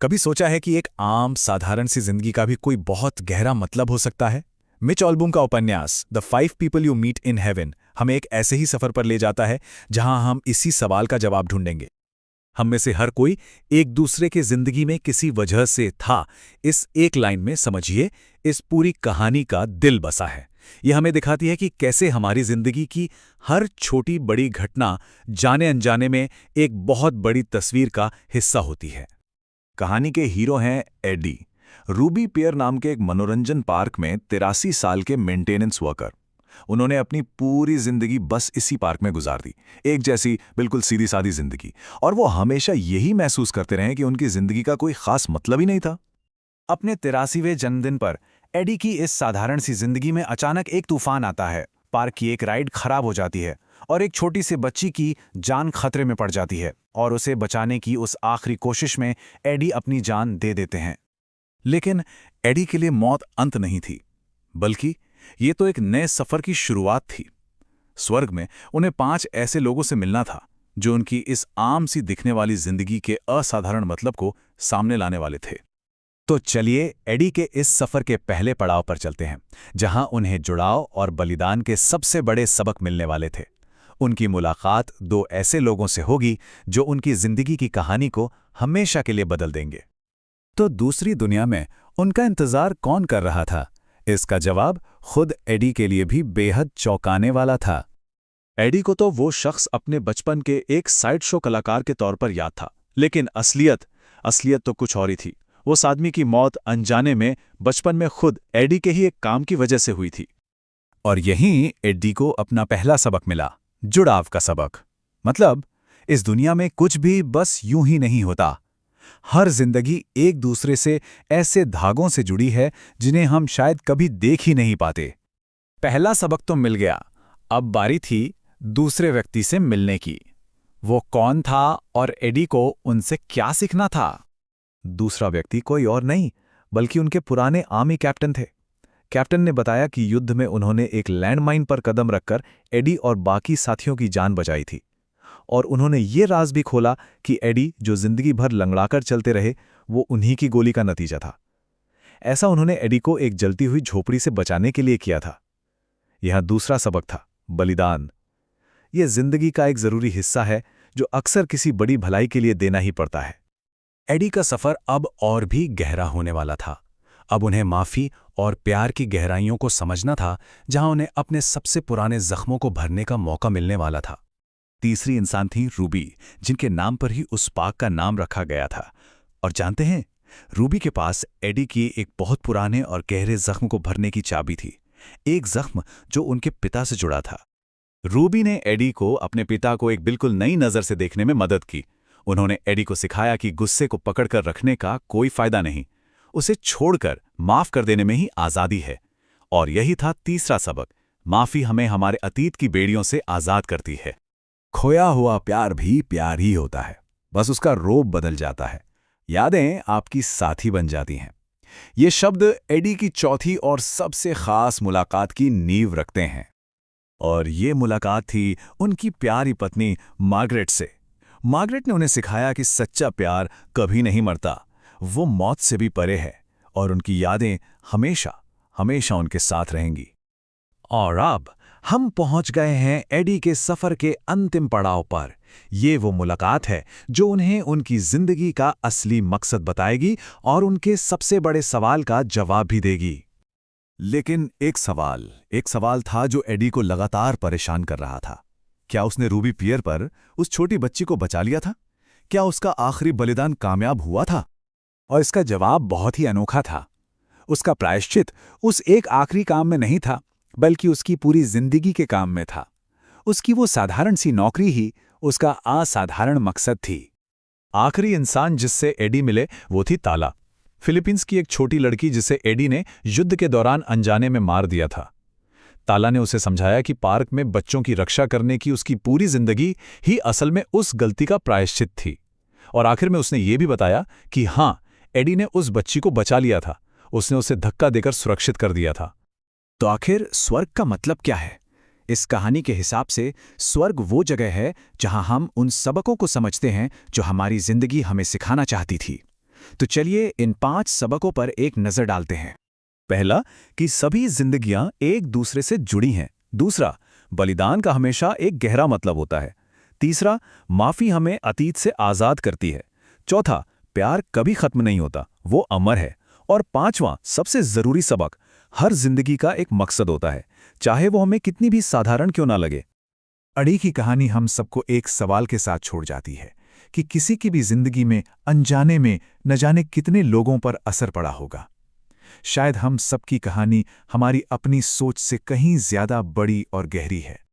कभी सोचा है कि एक आम साधारण सी जिंदगी का भी कोई बहुत गहरा मतलब हो सकता है? मिच ऑल्बम का उपन्यास the 5 people you meet in heaven हमें एक ऐसे ही सफर पर ले जाता है जहां हम इसी सवाल का जवाब ढूंढेंगे। हम में से हर कोई एक दूसरे के जिंदगी में किसी वजह से था। इस एक लाइन में समझिए, इस पूरी कहानी का दिल बसा है। यह हमें दिखाती है कि कैसे हमारी जिंदगी की हर छोटी बड़ी घटना जाने अनजाने में एक बहुत बड़ी तस्वीर का हिस्सा होती है। कहानी के हीरो हैं एडी, रूबी पियर नाम के एक मनोरंजन पार्क में 83 साल के मेंटेनेंस वर्कर। उन्होंने अपनी पूरी जिंदगी बस इसी पार्क में गुजार दी, एक जैसी बिल्कुल सीधी सादी जिंदगी। और वो हमेशा यही महसूस करते रहे कि उनकी जिंदगी का कोई खास मतलब ही नहीं था। अपने 83वें जन्मदिन पर एडी की इस साधारण सी जिंदगी में अचानक एक तूफान आता है। पार्क की एक राइड खराब हो जाती है और एक छोटी सी बच्ची की जान खतरे में पड़ जाती है और उसे बचाने की उस आखिरी कोशिश में एडी अपनी जान दे देते हैं। लेकिन एडी के लिए मौत अंत नहीं थी, बल्कि ये तो एक नए सफर की शुरुआत थी। स्वर्ग में उन्हें 5 ऐसे लोगों से मिलना था जो उनकी इस आम सी दिखने वाली जिंदगी के असाधारण मतलब को सामने लाने वाले थे। तो चलिए एडी के इस सफर के पहले पड़ाव पर चलते हैं, जहां उन्हें जुड़ाव और बलिदान के सबसे बड़े सबक मिलने वाले थे। उनकी मुलाकात 2 ऐसे लोगों से होगी जो उनकी जिंदगी की कहानी को हमेशा के लिए बदल देंगे। तो दूसरी दुनिया में उनका इंतजार कौन कर रहा था? इसका जवाब खुद एडी के लिए भी बेहद चौंकाने वाला था। एडी को तो वो शख्स अपने बचपन के एक साइड शो कलाकार के तौर पर याद था, लेकिन असलियत तो कुछ और ही थी। उस आदमी की मौत अनजाने में बचपन में खुद एडी के ही एक काम की वजह से हुई थी। और यहीं एडी को अपना पहला सबक मिला, जुड़ाव का सबक। मतलब इस दुनिया में कुछ भी बस यूं ही नहीं होता। हर जिंदगी एक दूसरे से ऐसे धागों से जुड़ी है जिन्हें हम शायद कभी देख ही नहीं पाते। पहला सबक तो मिल गया, अब बारी थी दूसरे व्यक्ति से मिलने की। वो कौन था और एडी को उनसे क्या सीखना था? दूसरा व्यक्ति कोई और नहीं बल्कि उनके पुराने आर्मी कैप्टन थे। कैप्टन ने बताया कि युद्ध में उन्होंने एक लैंडमाइन पर कदम रखकर एडी और बाकी साथियों की जान बचाई थी। और उन्होंने ये राज भी खोला कि एडी, जो जिंदगी भर लंगड़ाकर चलते रहे, वो उन्हीं की गोली का नतीजा था। ऐसा उन्होंने एडी को एक जलती हुई झोपड़ी से बचाने के लिए किया था। यह दूसरा सबक था, बलिदान। यह जिंदगी का एक जरूरी हिस्सा है जो अक्सर किसी बड़ी भलाई के लिए देना ही पड़ता है। एडी का सफर अब और भी गहरा होने वाला था। अब उन्हें माफी और प्यार की गहराइयों को समझना था, जहां उन्हें अपने सबसे पुराने जख्मों को भरने का मौका मिलने वाला था। तीसरी इंसान थी रूबी, जिनके नाम पर ही उस पार्क का नाम रखा गया था। और जानते हैं, रूबी के पास एडी की एक बहुत पुराने और गहरे जख्म को भरने की चाबी थी, एक जख्म जो उनके पिता से जुड़ा था। रूबी ने एडी को अपने पिता को एक बिल्कुल नई नज़र से देखने में मदद की। उन्होंने एडी को सिखाया कि गुस्से को पकड़कर रखने का कोई फायदा नहीं, उसे छोड़कर माफ कर देने में ही आज़ादी है। और यही था तीसरा सबक, माफी हमें हमारे अतीत की बेड़ियों से आज़ाद करती है। खोया हुआ प्यार भी प्यार ही होता है, बस उसका रूप बदल जाता है। यादें आपकी साथी बन जाती हैं। ये शब्द एडी की चौथी और सबसे खास मुलाकात की नींव रखते हैं। और ये मुलाकात थी उनकी प्यारी पत्नी मार्गरेट से। मार्गरेट ने उन्हें सिखाया कि सच्चा प्यार कभी नहीं मरता, वो मौत से भी परे है और उनकी यादें हमेशा हमेशा उनके साथ रहेंगी। और अब हम पहुंच गए हैं एडी के सफर के अंतिम पड़ाव पर। ये वो मुलाकात है जो उन्हें उनकी जिंदगी का असली मकसद बताएगी और उनके सबसे बड़े सवाल का जवाब भी देगी। लेकिन एक सवाल था जो एडी को लगातार परेशान कर रहा था। क्या उसने रूबी पियर पर उस छोटी बच्ची को बचा लिया था? क्या उसका आखिरी बलिदान कामयाब हुआ था? और इसका जवाब बहुत ही अनोखा था। उसका प्रायश्चित उस एक आखिरी काम में नहीं था, बल्कि उसकी पूरी जिंदगी के काम में था। उसकी वो साधारण सी नौकरी ही उसका असाधारण मकसद थी। आखिरी इंसान जिससे एडी मिले वो थी ताला, फिलीपींस की एक छोटी लड़की जिसे एडी ने युद्ध के दौरान अनजाने में मार दिया था। ताला ने उसे समझाया कि पार्क में बच्चों की रक्षा करने की उसकी पूरी जिंदगी ही असल में उस गलती का प्रायश्चित थी। और आखिर में उसने ये भी बताया कि हाँ, एडी ने उस बच्ची को बचा लिया था, उसने उसे धक्का देकर सुरक्षित कर दिया था। तो आखिर स्वर्ग का मतलब क्या है? इस कहानी के हिसाब से स्वर्ग वो जगह है जहां हम उन सबकों को समझते हैं जो हमारी जिंदगी हमें सिखाना चाहती थी। तो चलिए इन 5 सबकों पर एक नजर डालते हैं। पहला, कि सभी जिंदगियां एक दूसरे से जुड़ी हैं। दूसरा, बलिदान का हमेशा एक गहरा मतलब होता है। तीसरा, माफी हमें अतीत से आजाद करती है। चौथा, प्यार कभी खत्म नहीं होता, वो अमर है। और पांचवां, सबसे जरूरी सबक, हर जिंदगी का एक मकसद होता है, चाहे वो हमें कितनी भी साधारण क्यों ना लगे। अड़ी की कहानी हम सबको एक सवाल के साथ छोड़ जाती है कि किसी की भी जिंदगी में अनजाने में न जाने कितने लोगों पर असर पड़ा होगा। शायद हम सबकी कहानी हमारी अपनी सोच से कहीं ज्यादा बड़ी और गहरी है।